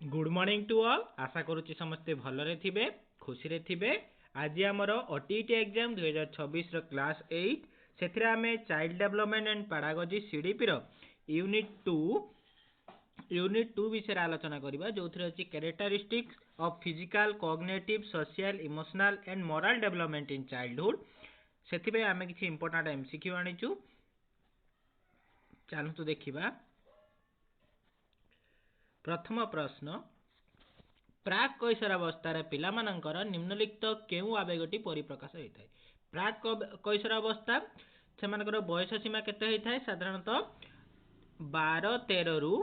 Good morning to all. आशा करुच्ची समस्ते भलरे थिबे खुशी रे थिबे। आज आमर ओटीईटी एग्जाम 2026 रो क्लास 8 सेथिरे आमे child development and pedagogy CDP रो यूनिट 2 विषय आलोचना करिबा, जोथिरे अछि characteristics of physical cognitive social emotional and moral development in childhood. सेथिबे आमे किछि इंपोर्टेंट एमसीक्यू आनिचु, चलंतु देखिबा। प्रथम प्रश्न, प्राक कैशोरावस्था पिलामानंकर निम्नलिखित केउ आवेगटी परिप्रकाश होता है। प्राक कैशोरावस्था से बयस सीमा केते होता है? साधारणतः 12-13 रु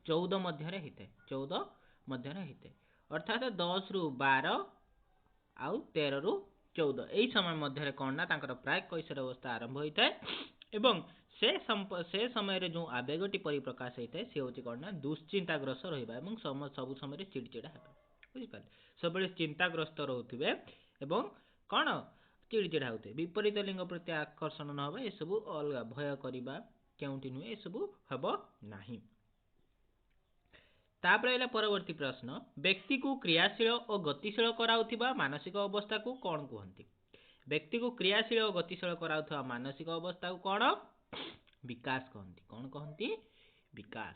14 मध्य होता है। 14 मध्य होता है, अर्थात 10 रु 12 आउ 13 रु 14 यही समय मध्य कौन ना प्राक कैशोरावस्था आरंभ होता है। एवं से समय रे जो आवेगटी परिप्रकाश होता है सी हूँ कौन ना दुश्चिंताग्रस्त रहा और सब समय चिड़चिड़ा है। बुझिपारे, सब चिंताग्रस्त रोथे और कौन चिड़चिड़ा होते, विपरीत लिंग प्रति आकर्षण न हो, यह सब अलग भय करवा केउटी नुहे, यह सब हम नहीं। तापर परवर्ती प्रश्न, व्यक्ति को क्रियाशील और गतिशील कराउथिबा मानसिक अवस्था को कौन कहते? व्यक्ति को क्रियाशील और गतिशील कराउथिबा मानसिक अवस्था को कौन? विकास कहती। कौन कहती? विकास।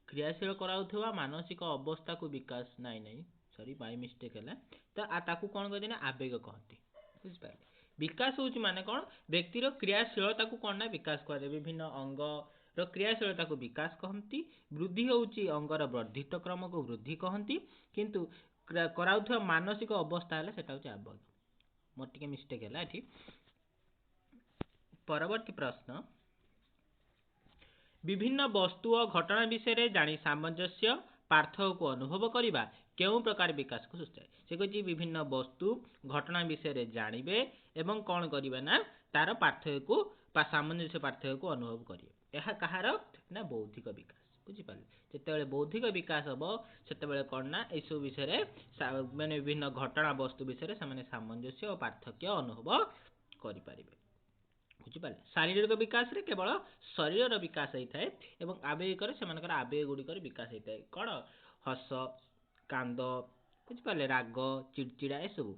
क्रियाशील कराउथिबा मानसिक अवस्था को विकास नहीं सॉरी बाय मिस्टेक है, तो ताकू कौन कहते ना आवेग कहती। बुझिपारे, विकास होची माने कौन? व्यक्तिर क्रियाशीलता को कौन ना विकास करे, विभिन्न अंग रो क्रियाशीलता को विकास कहती। वृद्धि होची अंगर वर्धित क्रम को वृद्धि कहती, किंतु कराउथिबा मानसिक अवस्था है सेटा होची आवेग। मोर टिके मिस्टेक है एठी। परवर्ती प्रश्न, विभिन्न वस्तु और घटना विषय जानी सामंजस्य पार्थक्य को अनुभव करने केउ प्रकार विकास को सूचाए? से कही विभिन्न वस्तु घटना विषय जानवे एवं कौन करिवे ना तार पार्थक्य को सामंजस्य पार्थक्य को अनुभव करिवे। यह कहार ना बौद्धिक विकास। बुझिपारे, जिते बौद्धिक विकास हम से कौन ना यू विषय माने विभिन्न घटना वस्तु विषय से सामंजस्य और पार्थक्य अनुभव करें। बुझिपारे, शारीरिक विकास रे केवल शरीर विकास होता है और आवेग से आवेग गुड़िक विकास होता है। कौन? हस, कांद, बुझिपारे, राग, चिड़चिड़ा, ये सब।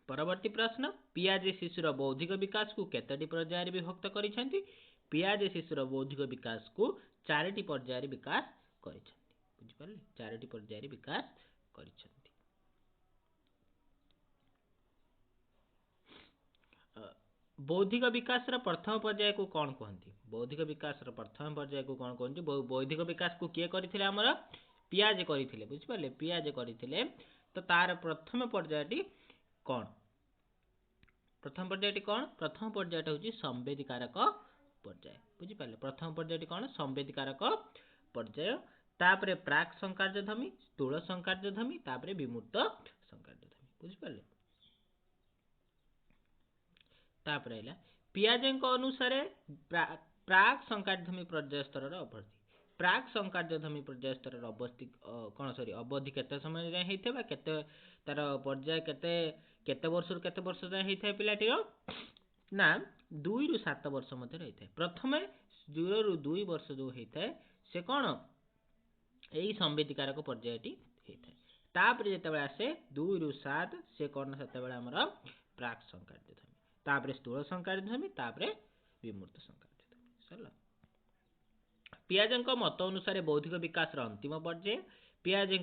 परवर्ती प्रश्न, पियाजे शिशुर बौद्धिक विकास को केतोटी पर्याय विभक्त करिसेंती? पियाजे शिशुर बौद्धिक विकास को 4टी पर्याय विकास करिसेंती। बुझिपारे, 4टी पर्याय विकास करिसेंती। बौद्धिक विकास प्रथम पर्याय को कौन कहती? बौद्धिक विकास प्रथम पर्याय को कौन कहती? बौद्धिक विकास को किए करथिले? हमर पियाजे करथिले। बुझिपारे, पियाजे करथिले। तो तार प्रथम पर्यायटी कौन? प्रथम पर्यायटी कौन? प्रथम पर्यायटा होची संवेदीकारक पर्याय। बुझिपारे, प्रथम पर्यायटी कौन? संवेदीकारक पर्याय। तापरे प्राक संकार्यधर्मी, स्थूल संकार्यधर्मी, तापरे विमूर्त संकार्यधर्मी। बुझिपारे, पियाजे अनुसार प्राक संकार्यधर्मी पर्याय स्तर अवधि। प्राक संकार्यधर्मी पर्याय स्तर कौन सॉरी अवधि केते समय जाए होता है, तार पर्याय केते वर्ष रु केते वर्ष जाए होता है पिलाटीर ना 2 रु 7 वर्ष मध्य होता है। प्रथम 0 रु 2 वर्ष जो होता है से कौन यही संवेदीकारक पर्यायटी होता है। तापर जिते आसे 2 रु 7 से कौन से प्राक संकार्यधर्मी, तापरे स्थूल संकार्यधर्मी, तापरे विमूर्त संकार्यधर्मी। सरला। पियाजे मत अनुसार बौद्धिक विकास अंतिम पर्याय। पियाजे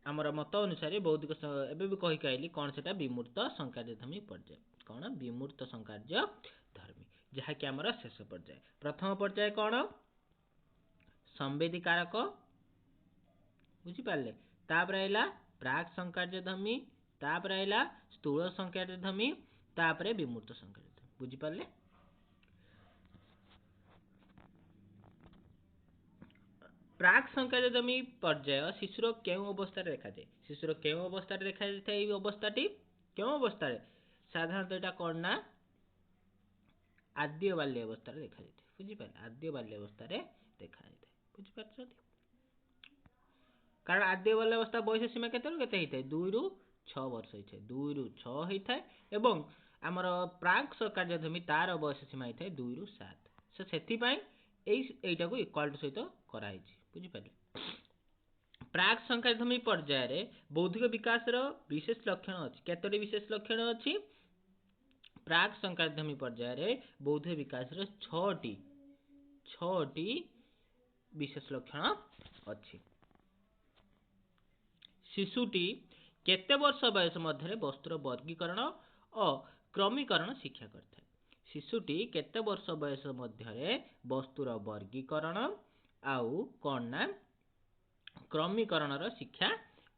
आमर मत अनुसार बौद्धिक एवं भी कही कहली कौन से विमूर्त संकार्यधर्मी पर्याय। कौन? विमूर्त संकार्यधर्मी, जहाँकि आमर शेष पर्याय। प्रथम पर्याय कौन? संवेदीकारक। बुझिपारे, तापर आइला प्राक संकार्यधर्मी, तापर आइला स्थूल संकार्यधर्मी, तापरे विमूर्त संकार्यधर्मी। बुझिपारे, प्राक संकार्यधर्मी पर्याय शिशुर केउ अवस्था देखा जाए? शिशुर केउ अवस्था देखा जाए? ये अवस्थाटी केउ अवस्था? साधारणतः यहाँ कौन ना आद्य बाल्य अवस्था देखा जाए। बुझिपारे, आद्य बाल्य अवस्था देखा जाए। बुझिपारे, कारण आद्य बाल्य अवस्था बयस सीमा केते केते होता है? 2 रु 6 वर्ष होता है। 2 रु 6 होता है एवं आमर प्राक कार्याधर्मी तार बयस सीमा होता है 2 ରୁ 7 से एटा को इक्वल टू सहित कराई बुझिपारे। प्राक संकाधर्मी पर्यायर बौद्धिक विकास विशेष लक्षण अच्छी केतोटी विशेष लक्षण अच्छी प्राक संकाधर्मी पर्यायर बौद्धिक विकास 6टी विशेष लक्षण अच्छी। शिशुटी केते वर्ष बयस मध्य वस्तुर वर्गीकरण और क्रमीकरण शिक्षा करता है। शिशुटी केते वर्ष बयस मध्य वस्तुर वर्गीकरण आउ कौन ना क्रमीकरण शिक्षा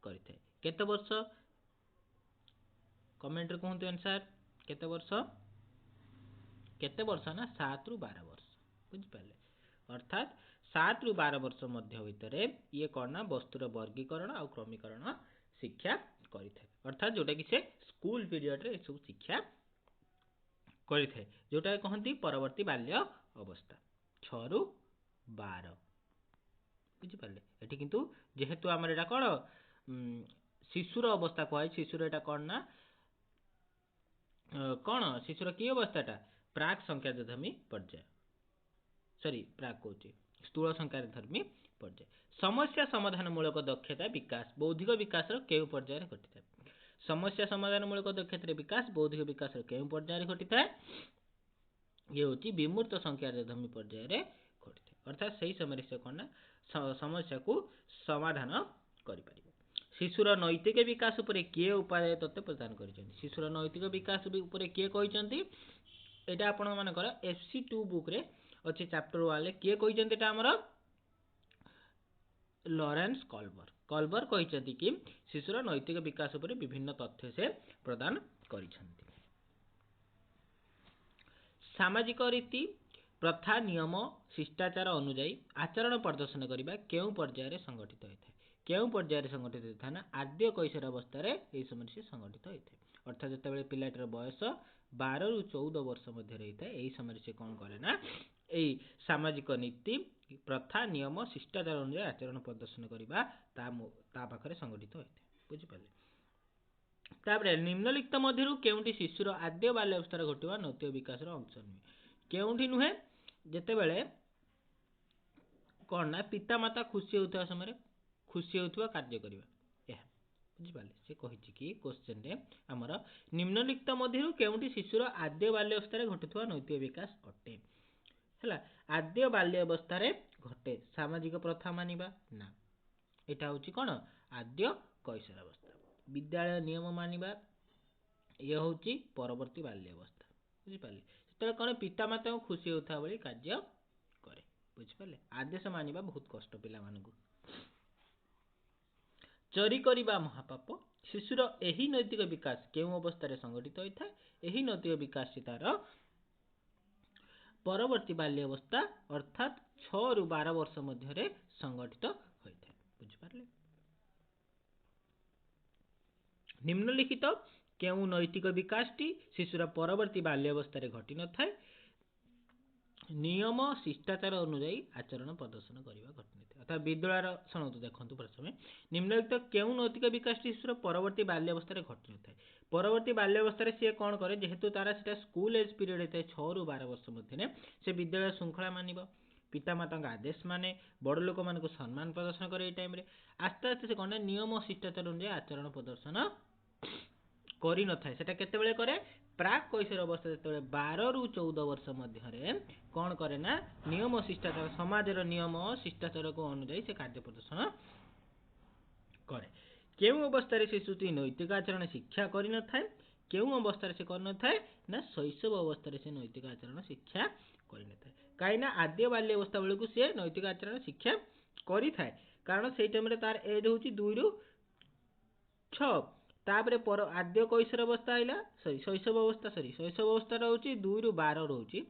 करता है। केते वर्ष कमेंट रे कहतु आंसर केते वर्ष ना 7 ରୁ 12 वर्ष बुझिपारे। अर्थात 7 ରୁ 12 वर्ष मध्य भितर ये कौन ना वस्तुर वर्गीकरण और क्रमीकरण शिक्षा करिथे। अर्थात जोटा कि से स्कूल पीरियड रे सब शिक्षा करिथे जोटा कहती परवर्ती बाल्य अवस्था 6 ରୁ 12 बुझिपारे। एठी किंतु जेहेतु आमर एटा कौन शिशुर अवस्था कहै शिशुर एटा कौन ना कौन शिशुर की अवस्थाटा प्राक संकाधर्मी पर्याय प्राक कहूँ स्थूल संकाधर्मी पर्याय। समस्या समाधान मूलक दक्षता विकास बौद्धिक विकास केउ पर्याय घटी था। समस्या समाधान मूलक दक्षता विकास बौद्धिक विकास केउ पर्याय घटी था ये हूँ विमूर्त संकाधर्मी पर्याय घटी था। अर्थात सही समय से कौन समस्या को समाधान कर। शिशुर नैतिक विकास उपरे किए उपाय तत्व प्रदान कर। शिशुर नैतिक विकास उपरे किए कहते यहाँ आपण मानकर FC2 बुक रे अच्छे चैप्टर 1 रे किए कहते आमर लॉरेंस कल्बर कहते कि शिशुर नैतिक विकास उपरे विभिन्न तथ्य से प्रदान कर। सामाजिक रीति प्रथा नियम शिष्टाचार अनुजाई आचरण प्रदर्शन करने केउ पर्यायर संगठित होता है। केउ पर्यायर संगठित होता है ना आद्य कैशोर अवस्था यही समय से संगठित होता है। अर्थात जिते पिलाटर बयस 12 ରୁ 14 वर्ष मध्य रही है यही समय से कौन करे ना यही सामाजिक नीति प्रथा नियम शिष्टाचार अनुसार आचरण प्रदर्शन करने पाखे संगठित होता है बुझिपारे। तापर निम्नलिखित मध्य केउंटी शिशुर आद्य बाल्य अवस्था घटवा नैतिक विकास अंश नुहे केउंटी नुहे जेते बेले कौन ना पिता माता खुशी होता समय खुशी होता कार्य करवा बुझिपारे। से कही कि क्वेश्चन रे आमर निम्नलिखित मध्य केउंटी शिशुर आद्य बाल्य अवस्था घटुवा नैतिक विकास अटे है। आद्य बाल्य अवस्था घटे सामाजिक प्रथा मानिबा ना एटा हूँ कौन आद्य कैशोर अवस्था। विद्यालय नियम मानिबा ये हूँ परवर्ती बाल्य अवस्था बुझिपारे। से कौन पिता माता खुशी होता भाई कार्य करे बुझिपारे। आदेश मानिबा बहुत कष्ट पिला मानकु। चोरी करिबा महापाप शिशुर एही नैतिक विकास केउ अवस्था संगठित होता है। एही नैतिक विकास तार परवर्ती बाल्य अवस्था अर्थात 6 ରୁ 12 वर्ष मध्य संगठित होता है बुझिपारे। निम्नलिखित केउ नैतिक विकास शिशुर परवर्ती बाल्य अवस्था घटी न था नियम शिष्टाचार अनुजाई आचरण प्रदर्शन करने घटना अर्थात विद्यालय शुणु देखो प्रथम निम्नलिखित केउ नैतिक विकास शिशुर परवर्ती बाल्य अवस्था घटी न था। परवर्ती बाल्य अवस्था सी कौन करे जेहेतु तार से स्कूल एज पीरियड होता है 6 ରୁ 12 वर्ष मध्य से विद्यालय श्रृंखला मान पितामाता आदेश माने बड़ लोक मान सम्मान प्रदर्शन करे टाइम आस्ते आस्ते से कौन नियम शिष्टाचार अनुजाई आचरण प्रदर्शन करि न थाए सेटा केतेबेले करे प्राक कैशोर अवस्था जो 12 ରୁ 14 वर्ष मध्य कौन करे ना नियम शिष्टाचार समाजर नियम शिष्टाचार को अनुजाई से कार्य प्रदर्शन करे। केउ अवस्था शिशुटी नैतिक आचरण शिक्षा करि न थाए केउ अवस्था से कर न थाए ना शैशव अवस्था से नैतिक आचरण शिक्षा करि न थाए कहीं आद्य बाल्य अवस्था बेलू सी नैतिक आचरण शिक्षा करि थाए कारण से टाइम तार एज हूँ 2 ରୁ 6 तापर पर आद्य कैशोर अवस्था आइला शैशव अवस्था शैशव अवस्था रोचे 2 ରୁ 12 रोचे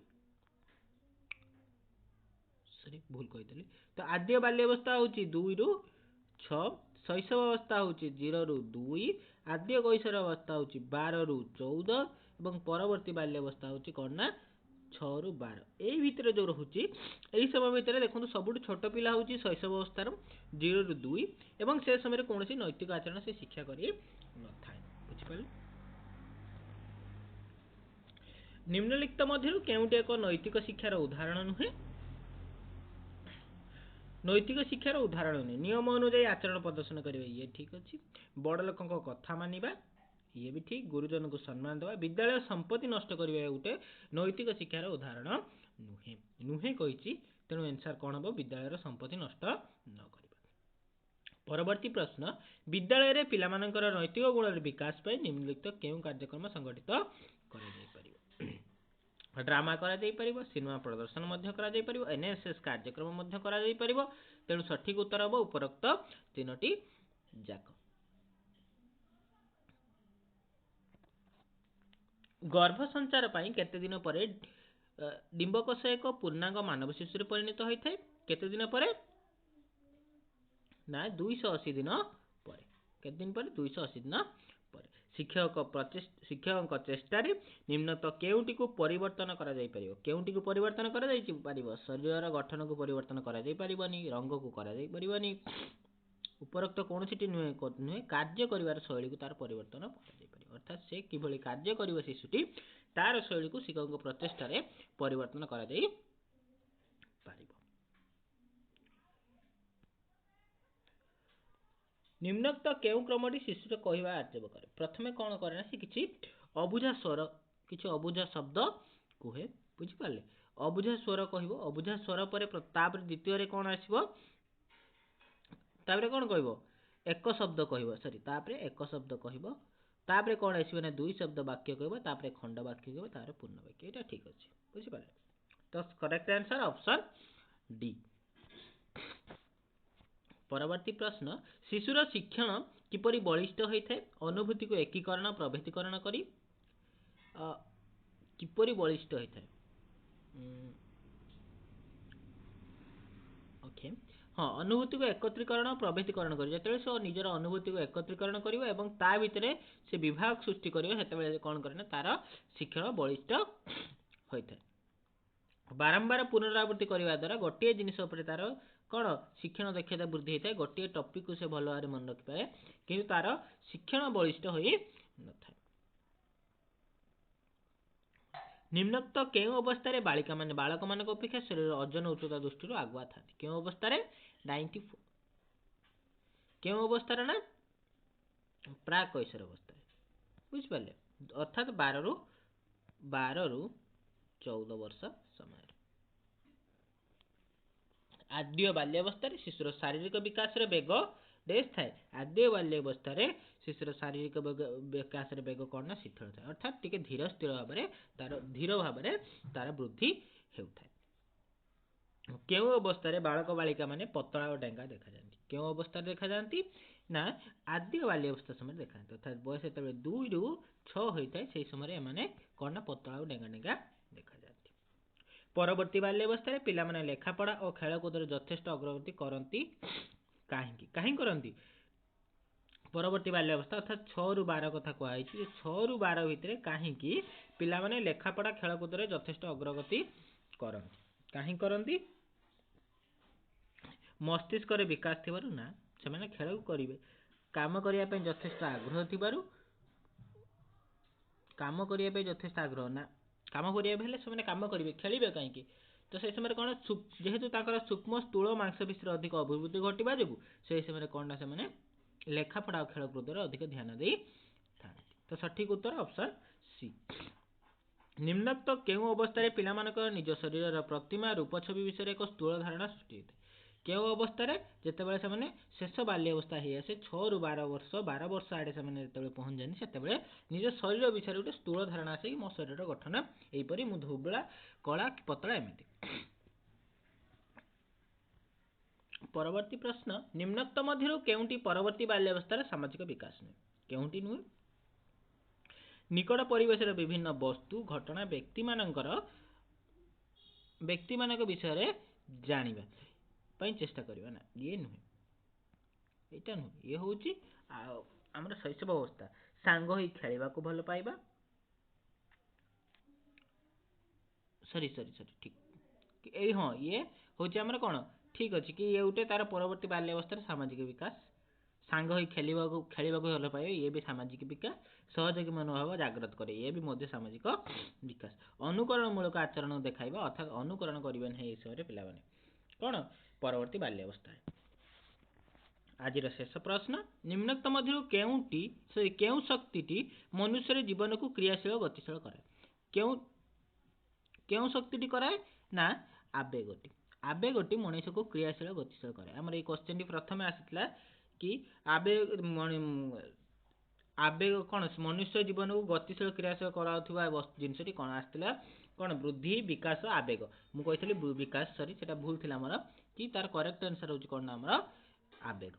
भूल कही तो आद्य बाल्य अवस्था हूँ 2 ରୁ 6 शैशव अवस्था हूँ 0 ରୁ 2 आद्य कैशोर अवस्था हूँ 12 ରୁ 14 और परवर्ती बाल्य अवस्था हूँ कौन ना 6 ରୁ 12 यही भितर जो रोचे यही समय भितर देखो सब छोट पिला हूँ शैशव अवस्था 0 ରୁ 2 और से समय कौन नैतिक आचरण से शिक्षा कर बुझिपारे। निम्नलिखित मध्यरु केउंटी एक नैतिक शिक्षार उदाहरण नुहे? नैतिक शिक्षार उदाहरण नुहे नियम अनुଯାयी आचरण प्रदर्शन करिवे ये ठीक अछि। बड़ लोकଙ୍କ कथा मानिबा ये भी ठीक। गुरुजन को सम्मान देवा विद्यालय संपत्ति नष्ट करिवे उटे नैतिक शिक्षार उदाहरण नुहे नुहे कहिछि। तेणु आंसर कोन हो? विद्यालय संपत्ति नष्ट न करिबा। परवर्ती प्रश्न विद्यालय रे पिलामानकर नैतिक गुण विकास पाई निम्नलिखित केउ कार्यक्रम संगठित करा जाय परिबो? ड्रामा करा जाय परिबो, सिनेमा प्रदर्शन मध्य करा जाय परिबो, एनएसएस कार्यक्रम मध्य करा जाय परिबो। तेणु सठिक उत्तर हो उपरोक्त तीनोटी जाक। गर्भ संचार पाई केते दिन परे डिंबकोश एक पूर्णांग मानव शिशु परिणत होइथाय? केते दिन परे? ना 280 दिन परे। केते दिन परे? 280 दिन परे। शिक्षक चेष्टा निम्नत केउटी को परिवर्तन करा जाय परिबो? केउटी को परिवर्तन करा जाय परिबो? शरीर गठन को परिवर्तन करा जाय परिबोनी, रंग को करा जाय परिबोनी। उपरोक्त कोनोसिटी नुहे कार्य करिवार शैली को तार परिवर्तन करा जाय परिबो। अर्थात से किभली कार्य करिवो शिशुटी तार शैली को शिक्षक प्रचेष्टा रे परिवर्तन करा जाय परिबो। निम्नोक्त केउ क्रमटी शिशुर कहवा आरंभ करे? प्रथमे कौन करे ना, से किछि अबुझा स्वर किछि अबुझा शब्द कुहे। बुझि पाले? अबुझा स्वर कहबो, अबुझा स्वर परे तापर द्वितीय रे कोन आसीबो? तापर कोन कहबो? एक शब्द कहबो। सॉरी, तापर एक शब्द कहबो। तापर कोन आसीबो ना, दुई शब्द वाक्य कहबो, तापर खंड वाक्य कहबो, तापर पूर्ण वाक्य। एटा ठीक अछि। बुझि पाले? तो करेक्ट आंसर ऑप्शन डी। परवर्ती प्रश्न शिशुर शिक्षण किपरि बलिष्ठ होइथाय? अनुभूति को एकीकरण प्रभेदीकरण करी किपरि बलिष्ठ होइथाय? ओके हाँ, अनुभूति को एकत्रीकरण प्रभेदीकरण करी जते से निजर अनुभूति को एकत्रीकरण करिवो एवं ता भितरे से विभाग सृष्टि करिवो सेते कोन करे ना तार शिक्षण बलिष्ठ होइथाय। बारंबार पुनरावृत्ति करने द्वारा गोटे जिनिस तार कौन शिक्षण दक्षता वृद्धि होता है। गोटे टॉपिक को से भल भाव मन रखि पाए कि तार शिक्षण बलिष्ठ हो न था। निम्नोक्त केउ अवस्था रे बालिका माने बालक मान अपेक्षा शरीर ओजन उच्चता दृष्टि आगुआ था? केउ अवस्था रे? 94। केउ अवस्था ना? प्राक कैशोर अवस्था। बुझिपारे? अर्थात 12 रु 14 वर्ष समय। आद्य बाल्यावस्था शिशुर शारीरिक विकास बेग डेस थाए। आद्य बाल्यावस्था शिशुर शारीरिक विकास बेग कौन ना शिथिल थाए। अर्थात टिके धीर स्थिर भाव तार वृद्धि हेउथाए। केउ अवस्था बालक बालिका माने पतला और डेंगा देखा जाती? केउ अवस्था देखा जाती ना? आद्य बाल्यावस्था समय देखा जाती। अर्थात बयस जो 2 रु 6 होता है से समय एमाने कौन ना पतला और डेंगा डेंगा देखा जाती। परवर्ती बाल्यावस्था पिलामाने लेखापढ़ा और खेलकूद यथेष्ट अग्रगति करती कहीं करती? परवर्ती बाल्यावस्था अर्थात 6 रु 12 कथा कहई 6 रु 12 भितर कहीं पिलामाने लेखापढ़ा खेलकूद यथेष्ट अग्रगति करती कहीं करती? मस्तिष्क विकास थिबारु ना से खेल करेंगे काम करने यथेष्ट आग्रह थिबारु काम करने यथेष्ट आग्रह ना काम करने से काम करेंगे खेलेंगे कहीं तो से समय कौन जेहेतु सूक्ष्म स्थूल मांसपेशी अधिक अभिवृद्धि घटवा जो से समय कौन ना से लेखापढ़ा और खेलकूद अधिक ध्यान दे था। तो सठिक उत्तर ऑप्शन सी। निम्नोक्त केउ अवस्था पिलामानकर निज शरीर प्रतिमा रूप छवि विषय एक स्थूल धारणा सृष्टि होता है? केउ अवस्था जितेबाला से शेष बाल्यावस्था हो आसे 6 रु 12 वर्ष आड़े से पहुँच जाती से निज शरीर विषय गोटे स्थूल धारणा आसे मो शरीर गठन यहीपरि मु धोबला कला पतला एमती। परवर्ती प्रश्न निम्नोक्त मध्य केउटी परवर्ती बाल्यावस्था सामाजिक विकास नुहे? केउटी नुहे? निकट परिवेश विभिन्न वस्तु घटना व्यक्ति मान विषय जानिबा पई चेष्टा करिबा ना ये नुहे एटा नुहे ये होची हमर शैशव अवस्था सांग होई खेलिबा को भल पाइबा। सॉरी ठीक ए हाँ ये होची हमर कोन ठीक अछि कि ये उटे तार परवर्ती बाल्यावस्था सामाजिक विकास ସାଙ୍ଗ ହୋଇ ଖେଳିବାକୁ ଭଲ ପାଇବା ଇଏ ବି ସାମାଜିକ ବିକାଶ। ସହଯୋଗୀ ମନୋଭାବ ଜାଗ୍ରତ କରେ ଇଏ ବି ମଧ୍ୟ ସାମାଜିକ ବିକାଶ। ଅନୁକରଣ ମୂଳକ ଆଚରଣ ଦେଖାଇବା ଅର୍ଥାତ୍ ଅନୁକରଣ କରିବେ ନାହିଁ ଏହି ସମୟରେ ପିଲାମାନେ କ'ଣ ପରବର୍ତ୍ତୀ ବାଲ୍ୟାବସ୍ଥାରେ। ଆଜିର ଶେଷ ପ୍ରଶ୍ନ, ନିମ୍ନୋକ୍ତ ମଧ୍ୟରୁ କେଉଁ ଶକ୍ତିଟି ମନୁଷ୍ୟର ଜୀବନକୁ କ୍ରିୟାଶୀଳ ଗତିଶୀଳ କରେ? କେଉଁ ଶକ୍ତିଟି କରାଏ ନା ଆବେଗଟି। ଆବେଗଟି ମଣିଷକୁ କ୍ରିୟାଶୀଳ ଗତିଶୀଳ କରେ। ଆମର ଏଇ କ୍ୱେଶ୍ଚନଟି ପ୍ରଥମେ ଆସିଥିଲା କି ଆବେଗ କ'ଣ ମନୁଷ୍ୟ ଜୀବନକୁ ଗତିଶୀଳ କ୍ରିୟାଶୀଳ କରାଉଥିବା ଜିନିଷଟି କ'ଣ ଆସିଥିଲା? କ'ଣ ବୃଦ୍ଧି ବିକାଶ ଆବେଗ। ମୁଁ କହିଥିଲି ବିକାଶ, ସରି ସେଟା ଭୁଲ ଥିଲା ଆମର, କି ତାର କରେକ୍ଟ ଆନ୍ସର ହେଉଛି କ'ଣ ନା ଆମର ଆବେଗ।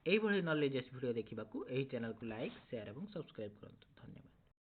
এইଭଳି ନଲେଜେସ୍ ଭିଡ଼ିଓ ଦେଖିବାକୁ ଏହି ଚ୍ୟାନେଲକୁ ଲାଇକ୍, ସେୟାର ଏବଂ ସବସ୍କ୍ରାଇବ୍ କରନ୍ତୁ। ଧନ୍ୟବାଦ।